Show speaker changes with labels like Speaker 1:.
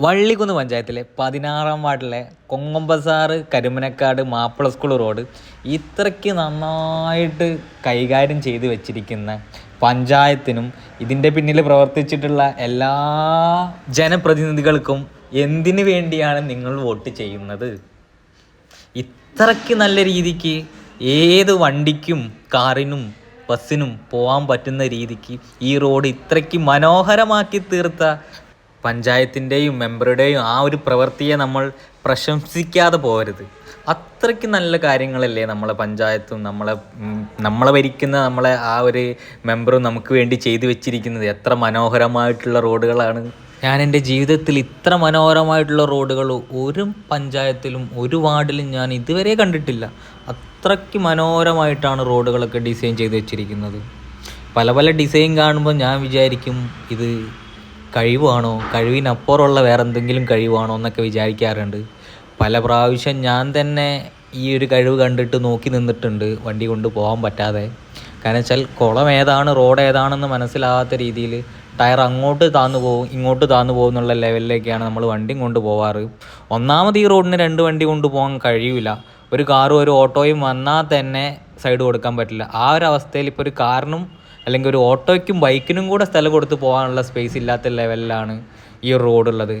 Speaker 1: വള്ളിക്കുന്ന് പഞ്ചായത്തിലെ 16-ാം വാർഡിലെ കൊങ്ങമ്പസാറ് കരുമനക്കാട് Mappila school road ഇത്രയ്ക്ക് നന്നായിട്ട് കൈകാര്യം ചെയ്ത് വെച്ചിരിക്കുന്ന പഞ്ചായത്തിനും ഇതിൻ്റെ പിന്നിൽ പ്രവർത്തിച്ചിട്ടുള്ള എല്ലാ ജനപ്രതിനിധികൾക്കും എന്തിനു വേണ്ടിയാണ് നിങ്ങൾ വോട്ട് ചെയ്യുന്നത്? ഇത്രയ്ക്ക് നല്ല രീതിക്ക് ഏത് വണ്ടിക്കും കാറിനും ബസ്സിനും പോകാൻ പറ്റുന്ന രീതിക്ക് ഈ റോഡ് ഇത്രയ്ക്ക് മനോഹരമാക്കി തീർത്ത പഞ്ചായത്തിൻ്റെയും മെമ്പറുടെയും ആ ഒരു പ്രവൃത്തിയെ നമ്മൾ പ്രശംസിക്കാതെ പോകരുത്. അത്രയ്ക്ക് നല്ല കാര്യങ്ങളല്ലേ നമ്മളെ പഞ്ചായത്തും നമ്മളെ ഭരിക്കുന്ന നമ്മളെ ആ ഒരു മെമ്പറും നമുക്ക് വേണ്ടി ചെയ്തു വെച്ചിരിക്കുന്നത്. എത്ര മനോഹരമായിട്ടുള്ള റോഡുകളാണ്! ഞാൻ എൻ്റെ ജീവിതത്തിൽ ഇത്ര മനോഹരമായിട്ടുള്ള റോഡുകൾ ഒരു പഞ്ചായത്തിലും ഒരു വാർഡിലും ഞാൻ ഇതുവരെ കണ്ടിട്ടില്ല. അത്രയ്ക്ക് മനോഹരമായിട്ടാണ് റോഡുകളൊക്കെ ഡിസൈൻ ചെയ്ത് വെച്ചിരിക്കുന്നത്. പല പല ഡിസൈൻ കാണുമ്പോൾ ഞാൻ വിചാരിക്കും, ഇത് കഴിവാണോ, കഴിവിനപ്പുറമുള്ള വേറെ എന്തെങ്കിലും കഴിവാണോ എന്നൊക്കെ വിചാരിക്കാറുണ്ട്. പല പ്രാവശ്യം ഞാൻ തന്നെ ഈ ഒരു കഴിവ് കണ്ടിട്ട് നോക്കി നിന്നിട്ടുണ്ട്, വണ്ടി കൊണ്ട് പോകാൻ പറ്റാതെ. കാരണം വെച്ചാൽ കുളം ഏതാണ് റോഡ് ഏതാണെന്ന് മനസ്സിലാകാത്ത രീതിയിൽ ടയർ അങ്ങോട്ട് താന്നു പോകും ഇങ്ങോട്ട് താന്നു പോകും എന്നുള്ള ലെവലിലേക്കാണ് നമ്മൾ വണ്ടിയും കൊണ്ട് പോവാറ്. ഒന്നാമത് ഈ റോഡിന് 2 വണ്ടി കൊണ്ട് പോകാൻ കഴിയില്ല. ഒരു കാറും ഒരു ഓട്ടോയും വന്നാൽ തന്നെ സൈഡ് കൊടുക്കാൻ പറ്റില്ല. ആ ഒരു അവസ്ഥയിൽ ഇപ്പോൾ ഒരു കാറിനും അല്ലെങ്കിൽ ഒരു ഓട്ടോയ്ക്കും ബൈക്കിനും കൂടെ സ്ഥലം കൊടുത്ത് പോകാനുള്ള സ്പേസ് ഇല്ലാത്ത ലെവലിലാണ് ഈ റോഡുള്ളത്.